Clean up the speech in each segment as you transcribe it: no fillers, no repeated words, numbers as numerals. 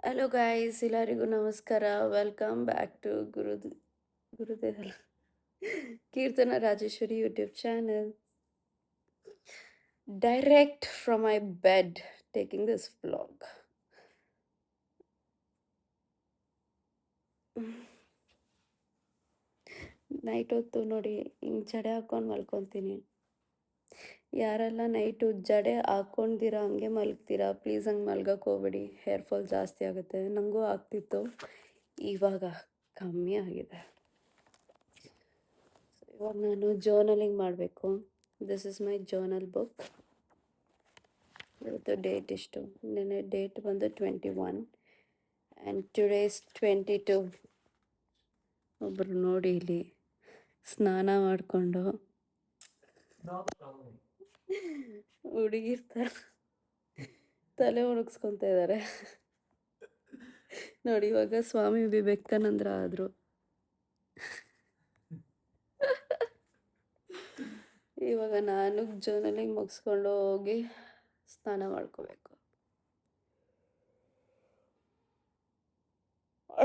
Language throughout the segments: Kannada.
ಹಲೋ ಗಾಯ್ಸ್, ಎಲ್ಲರಿಗೂ ನಮಸ್ಕಾರ. ವೆಲ್ಕಮ್ ಬ್ಯಾಕ್ ಟು ಗುರುದೇವಲ್ಲ Keerthana Rajeshwari YouTube channel. Direct from my bed taking this vlog. Night ಹೊತ್ತು ನೋಡಿ ಹಿಂಗೆ ಜಡೆ ಹಾಕೊಂಡು ಮಲ್ಕೊತೀನಿ. ಯಾರೆಲ್ಲ ನೈಟು ಜಡೆ ಹಾಕ್ಕೊಂಡಿರ ಹಂಗೆ ಮಲ್ಗ್ತೀರಾ, ಪ್ಲೀಸ್ ಹಂಗೆ ಮಲ್ಗಕ್ಕೆ ಹೋಗ್ಬೇಡಿ. ಹೇರ್ ಫಾಲ್ ಜಾಸ್ತಿ ಆಗುತ್ತೆ. ನನಗೂ ಆಗ್ತಿತ್ತು, ಇವಾಗ ಕಮ್ಮಿ ಆಗಿದೆ. ಇವಾಗ ನಾನು ಜರ್ನಲಿಂಗ್ ಮಾಡಬೇಕು. This is my journal book. ಇವತ್ತು ಡೇಟ್ ಇಷ್ಟು, ನೆನ್ನೆ ಡೇಟ್ ಬಂದು 21 ಆ್ಯಂಡ್ ಟುಡೇಸ್ 22. ಒಬ್ಬರು ನೋಡಿ ಇಲ್ಲಿ ಸ್ನಾನ ಮಾಡಿಕೊಂಡು ಹುಡುಗಿರ್ತಾರೆ ತಲೆ ಒಣಗಿಸ್ಕೊತಾ ಇದ್ದಾರೆ ನೋಡಿ. ಇವಾಗ ಸ್ವಾಮಿ ವಿವೇಕಾನಂದ್ರ ಆದರು. ಇವಾಗ ನಾನು ಜರ್ನಲಿಂಗ್ ಮುಗಿಸ್ಕೊಂಡು ಹೋಗಿ ಸ್ನಾನ ಮಾಡ್ಕೋಬೇಕು.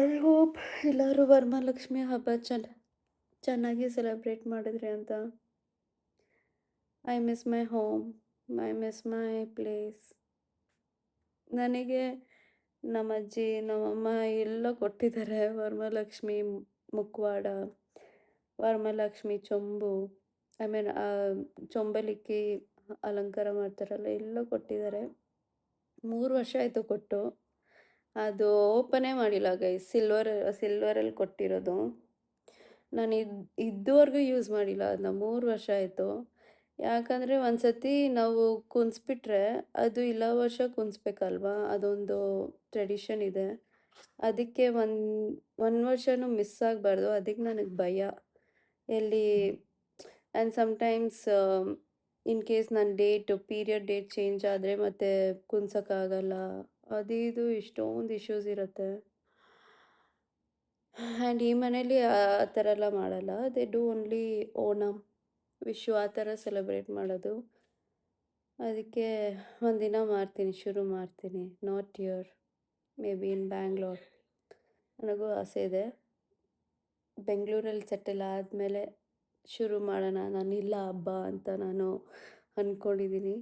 ಐ ಹೋಪ್ ಎಲ್ಲರೂ ವರಮಹಾಲಕ್ಷ್ಮಿ ಹಬ್ಬ ಚೆನ್ನಾಗಿ ಸೆಲೆಬ್ರೇಟ್ ಮಾಡಿದ್ರಿ ಅಂತ. I miss my home, I miss my place. ನನಗೆ ನಮ್ಮ ಅಜ್ಜಿ ನಮ್ಮಮ್ಮ ಎಲ್ಲ ಕೊಟ್ಟಿದ್ದಾರೆ. ವರಮಹಾಲಕ್ಷ್ಮಿ ಮುಖವಾಡ, ವರಮಹಾಲಕ್ಷ್ಮಿ ಚೊಂಬು, ಐ ಮೀನ್ ಚೊಂಬಲಿಕ್ಕಿ ಅಲಂಕಾರ ಮಾಡ್ತಾರಲ್ಲ, ಎಲ್ಲ ಕೊಟ್ಟಿದ್ದಾರೆ. 3 ವರ್ಷ ಆಯಿತು ಕೊಟ್ಟು. ಅದು ಓಪನೇ ಮಾಡಿಲ್ಲ ಗೈಸ್. ಸಿಲ್ವರಲ್ಲಿ ಕೊಟ್ಟಿರೋದು. ನಾನು ಇದುವರೆಗೂ ಯೂಸ್ ಮಾಡಿಲ್ಲ ಅದನ್ನ. 3 ವರ್ಷ ಆಯಿತು. ಯಾಕಂದರೆ ಒಂದು ಸತಿ ನಾವು ಕುಣಿಸ್ಬಿಟ್ರೆ ಅದು ಇಲ್ಲ ವರ್ಷ ಕುಣಿಸ್ಬೇಕಲ್ವಾ, ಅದೊಂದು ಟ್ರೆಡಿಷನ್ ಇದೆ. ಅದಕ್ಕೆ ಒಂದು ವರ್ಷನೂ ಮಿಸ್ ಆಗಬಾರ್ದು. ಅದಕ್ಕೆ ನನಗೆ ಭಯ ಎಲ್ಲಿ. ಆ್ಯಂಡ್ ಸಮ್ಟೈಮ್ಸ್ ಇನ್ ಕೇಸ್ ನನ್ನ ಪೀರಿಯಡ್ ಡೇಟ್ ಚೇಂಜ್ ಆದರೆ ಮತ್ತೆ ಕುಣ್ಸೋಕ್ಕಾಗಲ್ಲ. ಅದು ಇದು ಇಷ್ಟೊಂದು ಇಶ್ಯೂಸ್ ಇರುತ್ತೆ. ಆ್ಯಂಡ್ ಈ ಮನೇಲಿ ಆ ಥರ ಎಲ್ಲ ಮಾಡಲ್ಲ. They do only Onam, Vishu ಆ ಥರ ಸೆಲೆಬ್ರೇಟ್ ಮಾಡೋದು. ಅದಕ್ಕೆ ಒಂದಿನ ಶುರು ಮಾಡ್ತೀನಿ. ನಾಟ್ ಹಿಯರ್, ಮೇ ಬಿ ಇನ್ ಬ್ಯಾಂಗ್ಳೂರ್. ನನಗೂ ಆಸೆ ಇದೆ ಬೆಂಗಳೂರಲ್ಲಿ ಸೆಟಲ್ ಆದಮೇಲೆ ಶುರು ಮಾಡೋಣ ನಾನಿಲ್ಲ ಹಬ್ಬ ಅಂತ ನಾನು ಅಂದ್ಕೊಂಡಿದ್ದೀನಿ.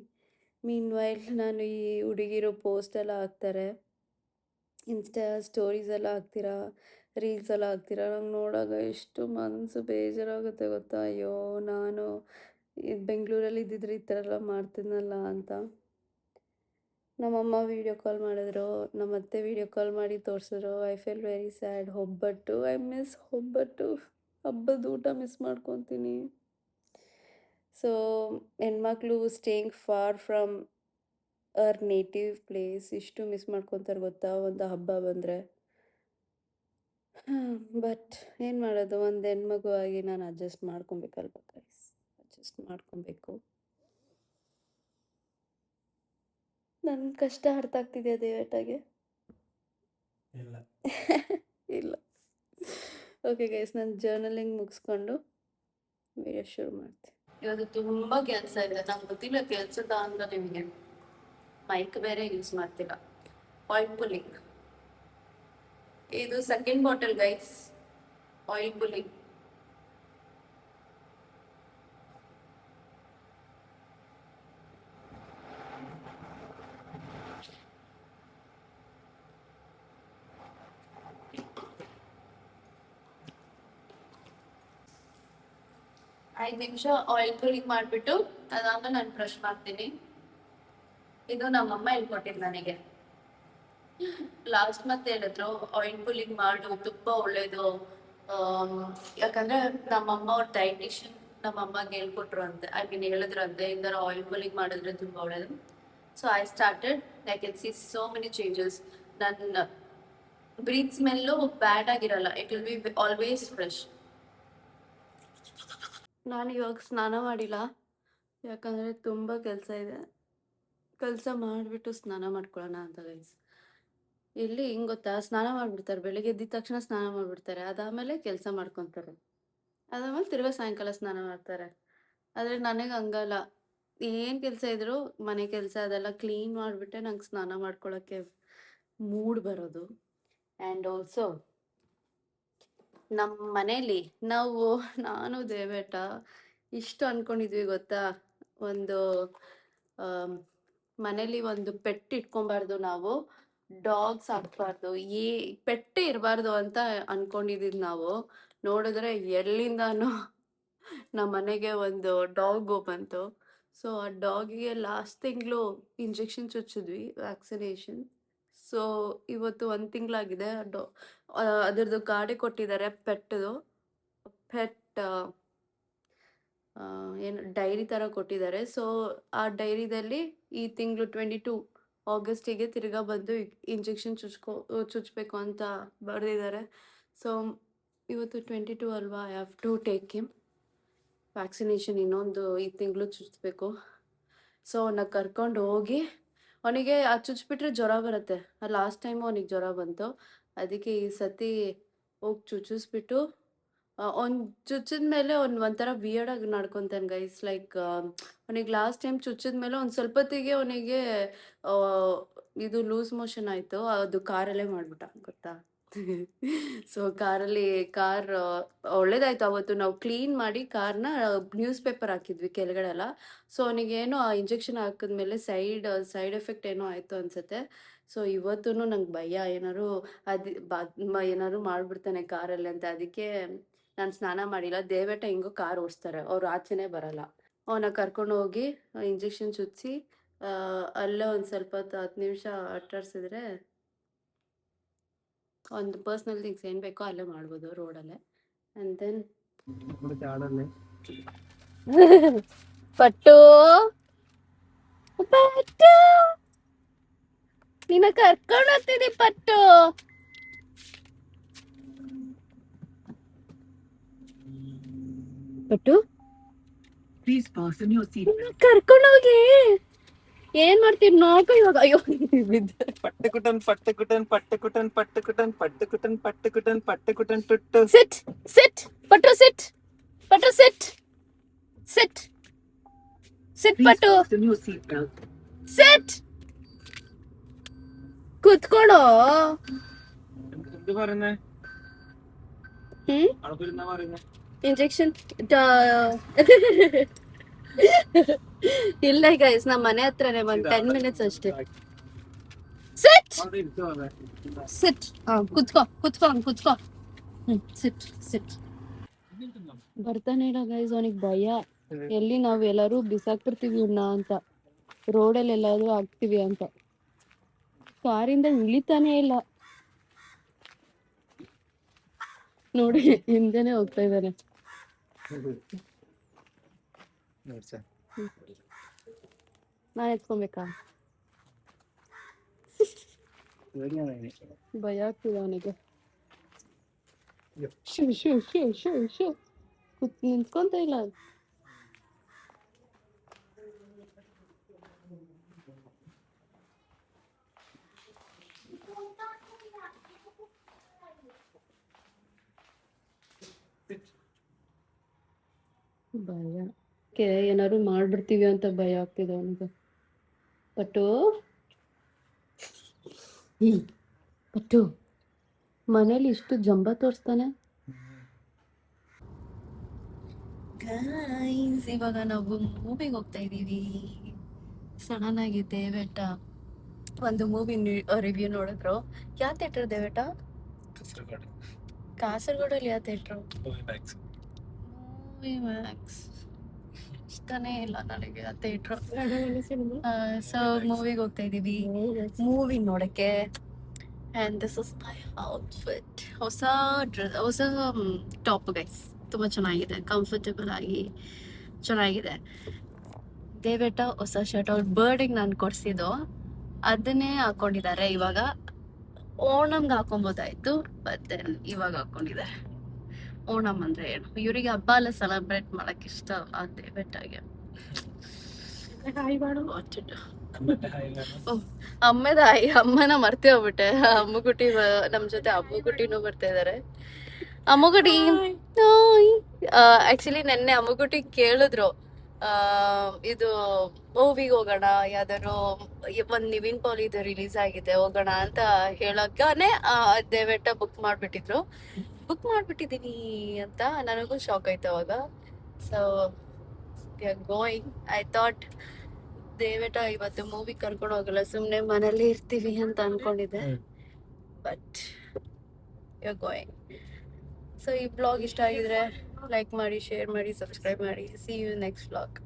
ಮೀನ್ ವೈಲ್ ನಾನು ಈ ಹುಡುಗಿರು ಪೋಸ್ಟೆಲ್ಲ ಹಾಕ್ತಾರೆ, ಇನ್ಸ್ಟಾ ಸ್ಟೋರೀಸ್ ಎಲ್ಲ ಹಾಕ್ತೀರಾ, ರೀಲ್ಸ್ ಎಲ್ಲ ಹಾಕ್ತೀರಾ. ನಂಗೆ ನೋಡಾಗ ಎಷ್ಟು ಮನಸ್ಸು ಬೇಜಾರಾಗುತ್ತೆ ಗೊತ್ತಾ. ಅಯ್ಯೋ, ನಾನು ಬೆಂಗಳೂರಲ್ಲಿ ಇದ್ದಿದ್ರೆ ಈ ಥರ ಎಲ್ಲ ಮಾಡ್ತಿದ್ನಲ್ಲ ಅಂತ. ನಮ್ಮಮ್ಮ ವೀಡಿಯೋ ಕಾಲ್ ಮಾಡಿದ್ರು, ನಮ್ಮ ಅತ್ತೆ ವೀಡಿಯೋ ಕಾಲ್ ಮಾಡಿ ತೋರಿಸಿದ್ರು. I feel very sad. Obbattu, I miss obbattu. ಹಬ್ಬದ ಊಟ ಮಿಸ್ ಮಾಡ್ಕೊತೀನಿ. ಸೊ ಹೆಣ್ಮಕ್ಳು staying far from our native place ಇಷ್ಟು ಮಿಸ್ ಮಾಡ್ಕೊತಾರೆ ಗೊತ್ತಾ ಒಂದು ಹಬ್ಬ ಬಂದರೆ. ಬಟ್ ಏನು ಮಾಡೋದು, ಒಂದು ಹೆಣ್ಮಗು ಆಗಿ ನಾನು ಅಡ್ಜಸ್ಟ್ ಮಾಡ್ಕೊಬೇಕಲ್ವ ಗೈಸ್. ಅಡ್ಜಸ್ಟ್ ಮಾಡ್ಕೊಬೇಕು. ನನ್ನ ಕಷ್ಟ ಅರ್ಥ ಆಗ್ತಿದೆಯಾ ದೇವೇಟಾಗೆ? ಇಲ್ಲ. ಓಕೆ ಗೈಸ್, ನಾನು ಜರ್ನಲಿಂಗ್ ಮುಗಿಸ್ಕೊಂಡು ವಿಡಿಯೋ ಶುರು ಮಾಡ್ತೀನಿ. ಇವತ್ತು ತುಂಬ ಕೆಲಸ ಇದೆ. ನಂಗೆ ಗೊತ್ತಿಲ್ಲ ಕೆಲಸದ ಅಂತ ನಿಮಗೆ. ಮೈಕ್ ಬೇರೆ ಯೂಸ್ ಮಾಡ್ತಿಲ್ಲ. ಆಯಿಲ್ ಪುಲ್ಲಿಂಗ್, ಇದು second bottle guys. Oil pulling. ಐದು ನಿಮಿಷ ಆಯಿಲ್ ಪುಲ್ಲಿಂಗ್ ಮಾಡಿಬಿಟ್ಟು ಅದಾದ್ಮೇಲೆ ನಾನು ಬ್ರಷ್ ಮಾಡ್ತೀನಿ. ಇದು ನಮ್ಮಮ್ಮ ಹೇಳ್ಕೊಟ್ಟಿದ್ದು ನನಗೆ. ಲಾಸ್ಟ್ ಮತ್ತೆ ಹೇಳಿದ್ರು ಆಯಿಲ್ ಪುಲ್ಲಿಂಗ್ ಮಾಡು, ತುಂಬ ಒಳ್ಳೇದು. ಯಾಕಂದ್ರೆ ನಮ್ಮಮ್ಮ ಅವ್ರ ಡೈಟಿಷಿಯನ್, ನಮ್ಮಮ್ಮಗೆ ಹೇಳ್ಕೊಟ್ರು ಅಂತೆ. ಐ ಮೀನ್ ಹೇಳಿದ್ರು ಅಂತೆ, ಈ ಥರ ಆಯಿಲ್ ಪುಲ್ಲಿಂಗ್ ಮಾಡಿದ್ರೆ ತುಂಬ ಒಳ್ಳೇದು. So I started. I can see so many changes. ನನ್ನ ಬ್ರೀತ್ ಸ್ಮೆಲ್ಲು ಬ್ಯಾಡ್ ಆಗಿರಲ್ಲ. It will be always fresh. ನಾನು ಇವಾಗ ಸ್ನಾನ ಮಾಡಿಲ್ಲ, ಯಾಕಂದರೆ ತುಂಬ ಕೆಲಸ ಇದೆ. ಕೆಲಸ ಮಾಡಿಬಿಟ್ಟು ಸ್ನಾನ ಮಾಡ್ಕೊಳ್ಳೋಣ ಅಂತ ಗೈಸ್. ಇಲ್ಲಿ ಹಿಂಗೆ ಗೊತ್ತಾ, ಸ್ನಾನ ಮಾಡಿಬಿಡ್ತಾರೆ, ಬೆಳಿಗ್ಗೆ ಎದ್ದಿದ ತಕ್ಷಣ ಸ್ನಾನ ಮಾಡಿಬಿಡ್ತಾರೆ, ಅದಾದಮೇಲೆ ಕೆಲಸ ಮಾಡ್ಕೊತಾರೆ, ಅದಾದಮೇಲೆ ತಿರ್ಗಾ ಸಾಯಂಕಾಲ ಸ್ನಾನ ಮಾಡ್ತಾರೆ. ಆದರೆ ನನಗೆ ಹಂಗಲ್ಲ. ಏನು ಕೆಲಸ ಇದ್ದರೂ ಮನೆ ಕೆಲಸ ಅದೆಲ್ಲ ಕ್ಲೀನ್ ಮಾಡಿಬಿಟ್ಟೆ ನಂಗೆ ಸ್ನಾನ ಮಾಡ್ಕೊಳ್ಳೋಕ್ಕೆ ಮೂಡ್ ಬರೋದು. ಆ್ಯಂಡ್ ಆಲ್ಸೋ ನಮ್ಮ ಮನೇಲಿ ನಾನು ದೇವೇಟ ಇಷ್ಟು ಅನ್ಕೊಂಡಿದ್ವಿ ಗೊತ್ತಾ, ಒಂದು ಮನೇಲಿ ಒಂದು ಪೆಟ್ ಇಟ್ಕೊಬಾರ್ದು, ನಾವು ಡಾಗ್ಸ್ ಹಾಕ್ಬಾರ್ದು, ಈ ಪೆಟ್ಟೇ ಇರಬಾರ್ದು ಅಂತ ಅನ್ಕೊಂಡಿದ್ದು ನಾವು. ನೋಡಿದ್ರೆ ಎಲ್ಲಿಂದಾನು ನಮ್ಮ ಮನೆಗೆ ಒಂದು ಡಾಗು ಬಂತು. ಸೊ ಆ ಡಾಗಿಗೆ ಲಾಸ್ಟ್ ತಿಂಗಳು ಇಂಜೆಕ್ಷನ್ ಚುಚ್ಚಿದ್ವಿ, ವ್ಯಾಕ್ಸಿನೇಷನ್. ಸೊ ಇವತ್ತು 1 ತಿಂಗಳಾಗಿದೆ. ಅದ್ರದ್ದು ಗಾಡಿ ಕೊಟ್ಟಿದ್ದಾರೆ, ಪೆಟ್ದು ಪೆಟ್ ಏನು ಡೈರಿ ಥರ ಕೊಟ್ಟಿದ್ದಾರೆ. ಸೊ ಆ ಡೈರಿದಲ್ಲಿ ಈ ತಿಂಗಳು 22 ಆಗಸ್ಟಿಗೆ ತಿರ್ಗಾ ಬಂದು ಇಂಜೆಕ್ಷನ್ ಚುಚ್ಚಬೇಕು ಅಂತ ಬರೆದಿದ್ದಾರೆ. ಸೊ ಇವತ್ತು 22 ಅಲ್ವಾ, I have to take him vaccination. ಇನ್ನೊಂದು ಈ ತಿಂಗಳು ಚುಚ್ಚಬೇಕು. ಸೊ ಅವನ್ನ ಕರ್ಕೊಂಡು ಹೋಗಿ, ಅವನಿಗೆ ಅದು ಚುಚ್ಚಿಬಿಟ್ರೆ ಜ್ವರ ಬರುತ್ತೆ. ಲಾಸ್ಟ್ ಟೈಮು ಅವನಿಗೆ ಜ್ವರ ಬಂತು, ಅದಕ್ಕೆ ಈ ಸತಿ ಹೋಗಿ ಚುಚ್ಚಿಸ್ಬಿಟ್ಟು ಅವ್ನು ಚುಚ್ಚಿದ್ಮೇಲೆ ಒಂಥರ ವಿಯರ್ಡಾಗಿ ನಡ್ಕೊತಾನೆ ಗೈಸ್. ಲೈಕ್ ಅವನಿಗೆ ಲಾಸ್ಟ್ ಟೈಮ್ ಚುಚ್ಚಿದ್ಮೇಲೆ ಒಂದು ಸ್ವಲ್ಪ ಹೊತ್ತಿಗೆ ಅವನಿಗೆ ಇದು ಲೂಸ್ ಮೋಷನ್ ಆಯಿತು. ಅದು ಕಾರಲ್ಲೇ ಮಾಡಿಬಿಟ್ಟ ಗೊತ್ತಾ. ಸೊ ಕಾರ್ ಒಳ್ಳೇದಾಯ್ತು. ಅವತ್ತು ನಾವು ಕ್ಲೀನ್ ಮಾಡಿ ಕಾರ್ನ ನ್ಯೂಸ್ ಪೇಪರ್ ಹಾಕಿದ್ವಿ ಕೆಳಗಡೆ ಎಲ್ಲ. ಸೊ ಅವನಿಗೇನೋ ಆ ಇಂಜೆಕ್ಷನ್ ಹಾಕಿದ್ಮೇಲೆ ಸೈಡ್ ಎಫೆಕ್ಟ್ ಏನೋ ಆಯಿತು ಅನ್ಸುತ್ತೆ. ಸೊ ಇವತ್ತೂ ನಂಗೆ ಭಯ, ಏನಾದ್ರು ಮಾಡಿಬಿಡ್ತಾನೆ ಕಾರಲ್ಲಿ ಅಂತ. ಅದಕ್ಕೆ ನಾನು ಸ್ನಾನ ಮಾಡಿಲ್ಲ. ದೇವೇಟ ಹಿಂಗೋ ಕಾರ್ ಓಡಿಸ್ತಾರೆ, ಅವ್ರು ಆಚೆನೇ ಬರಲ್ಲ. ಅವನ ಕರ್ಕೊಂಡು ಹೋಗಿ ಇಂಜೆಕ್ಷನ್ ಚುಚ್ಚಿಸಿ ಅಲ್ಲೇ ಒಂದು ಸ್ವಲ್ಪ ಹೊತ್ತು 10 ನಿಮಿಷ ಆಟಾಡ್ಸಿದ್ರೆ ಒಂದು ಪರ್ಸ್ನಲ್ ಥಿಂಗ್ಸ್ ಏನು ಬೇಕೋ ಅಲ್ಲೇ ಮಾಡ್ಬೋದು ರೋಡಲ್ಲೇ. ಆ್ಯಂಡ್ ದೆನ್ ಪಟ್ಟು ಪಟ್ಟು ನಿನ್ನ ಕರ್ಕೊಂಡು ಹೋಗ್ತಿದ್ದಿ ಪಟ್ಟು. ಪಟ್ಟು ಕರ್ಕೊಂಡು ಹೋಗಿ ಏನ್ ಮಾಡ್ತೀರಿ ನೋಡ್ಕೊ ಇವಾಗ. ಅಯ್ಯೋ ಪಟ್ಟುಕುಟನ್ ಪಟ್ಟುಕುಟನ್ ಪಟ್ಟುಕುಟನ್ ಪಟ್ಟುಕುಟನ್ ಪಟ್ಟುಕುಟನ್ ಪಟ್ಟುಕುಟನ್ ಪಟ್ಟುಕುಟನ್ ಟುಟ್ಟು. ಸಿಟ್ ಸಿಟ್ ಪಟ್ಟು ಸಿಟ್ ಪಟ್ಟು ಸಿಟ್ ಸಿಟ್ ಸಿಟ್ ಪಟ್ಟು ಸಿಟ್ ಕುತ್ಕೊಳ್ಳೋ. ಇಂಜೆಕ್ಷನ್ ಇಲ್ಲ ಗೈಸ್, ನಮ್ಮ ಮನೆ ಹತ್ರನೇ, ಒಂದು 10 ಮಿನಿಟ್ಸ್ ಅಷ್ಟೇ. ಸಿಟ್ ಸಿಟ್ ಕುತ್ಕೋ ಕುತ್ಕೋ ಕುತ್ಕೋ. ಸಿಟ್ ಸಿಟ್. ಬರ್ತಾನೆ ಇಲ್ಲ ಗೈಸ್, ಅವನಿಗೆ ಭಯ. ಎಲ್ಲಿ ನಾವು ಎಲ್ಲರೂ ಬಿಸಾಕ್ಬಿಡ್ತೀವಿ ಇವ್ನ ಅಂತ, ರೋಡಲ್ಲಿ ಎಲ್ಲಾದ್ರೂ ಹಾಕ್ತಿವಿ ಅಂತ. ಕಾರಿಂದ ಇಳಿತಾನೆ ಇಲ್ಲ ನೋಡಿ, ಹಿಂದೆನೆ ಹೋಗ್ತಾ ಇದ್ದಾನೆ. ನಾನ್ ಎತ್ಕೊಬೇಕಾ? ಭಯ ಆಗ್ತಿದೆ ಅವನಿಗೆ. ನಿಂತ್ಕೊಂತ ಇಲ್ಲ. ಭಯ, ಏನಾದ್ರು ಮಾಡ್ಬಿಡ್ತೀವಿ ಅಂತ ಭಯ ಆಗ್ತಿದೆ ಅವನಿಗೆ. ಪಟ್ಟು ಪಟ್ಟು ಮನೇಲಿ ಇಷ್ಟು ಜಂಬ ತೋರಿಸ್ತಾನೆ. ಗೈಸ್, ಇವಾಗ ನಾವು ಮೂವಿಗೆ ಹೋಗ್ತಾ ಇದೀವಿ. ಸಡನ್ ಆಗಿ ದೇವೇಟ ಒಂದು ಮೂವಿ ರಿವ್ಯೂ ನೋಡಿದ್ರು. ಯಾವ ಥಿಯೇಟರ್ ದೇವೇಟ? ಕಾಸರಗೋಡಲ್ಲಿ ಯಾವ ಥಿಯೇಟ್ರು? Movie Max. ಇಷ್ಟನೇ ಇಲ್ಲ ನನಗೆ ಆ ಥಿಯೇಟ್ರು. ಸೊ ಮೂವಿಗೆ ಹೋಗ್ತಾ ಇದೀವಿ, ಮೂವಿ ನೋಡಕ್ಕೆ. And this is my outfit. ಹೊಸ ಟಾಪ್ ಗೈಸ್, ತುಂಬ ಚೆನ್ನಾಗಿದೆ, ಕಂಫರ್ಟಬಲ್ ಆಗಿ ಚೆನ್ನಾಗಿದೆ. ದೇವೇಟ ಹೊಸ ಶರ್ಟ್ ಅವ್ರ ಬರ್ಡಿಗೆ ನಾನು ಕೊಡಿಸಿದ್ದು, ಅದನ್ನೇ ಹಾಕೊಂಡಿದ್ದಾರೆ. ಇವಾಗ ಓಣಮ್ಗೆ ಹಾಕೊಬೋದಾಯ್ತು, ಮತ್ತೆ ಇವಾಗ ಹಾಕೊಂಡಿದ್ದಾರೆ. ಓಣಮ್ ಅಂದ್ರೆ ಏನು? ಇವರಿಗೆ ಹಬ್ಬ ಎಲ್ಲ ಸೆಲೆಬ್ರೇಟ್ ಮಾಡಕ್ ಇಷ್ಟ ಅಲ್ಲ ದೇವೇಟಗೆ. ಅಮ್ಮನ ಮರ್ತೇ ಹೋಗ್ಬಿಟ್ಟೆ. ಅಮ್ಮಗುಟಿ ನಮ್ ಜೊತೆ ಅಮ್ಮಗುಟಿನೂ ಬರ್ತಾ ಇದಾರೆ. ಅಮ್ಮಗುಟಿ ಆಕ್ಚುಲಿ ನೆನ್ನೆ ಅಮ್ಮಗುಟಿ ಕೇಳಿದ್ರು, ಇದು ಮೂವಿಗೆ ಹೋಗೋಣ, ಯಾವ್ದಾದ್ರು ಒಂದ್ ನಿವಿನ್ ಪಾಲಿದು ರಿಲೀಸ್ ಆಗಿದೆ ಹೋಗೋಣ ಅಂತ ಹೇಳಕ್ಕನೆ ದಯವಿಟ್ಟು ಬುಕ್ ಮಾಡ್ಬಿಟ್ಟಿದೀನಿ ಅಂತ ನನಗೂ ಶಾಕ್ ಆಯ್ತು ಅವಾಗ. ಸೊ ಗೋಯಿಂಗ್, ಐ ಥಾಟ್ ದೇವೇಟ ಇವತ್ತು ಮೂವಿ ಕರ್ಕೊಂಡು ಹೋಗಲ್ಲ, ಸುಮ್ನೆ ಮನೇಲಿ ಇರ್ತೀವಿ ಅಂತ ಅನ್ಕೊಂಡಿದ್ದೆ. But going. ಸೊ ಈ ಬ್ಲಾಗ್ ಇಷ್ಟ ಆಗಿದ್ರೆ ಲೈಕ್ ಮಾಡಿ, ಶೇರ್ ಮಾಡಿ, ಸಬ್ಸ್ಕ್ರೈಬ್ ಮಾಡಿ. See you next blog.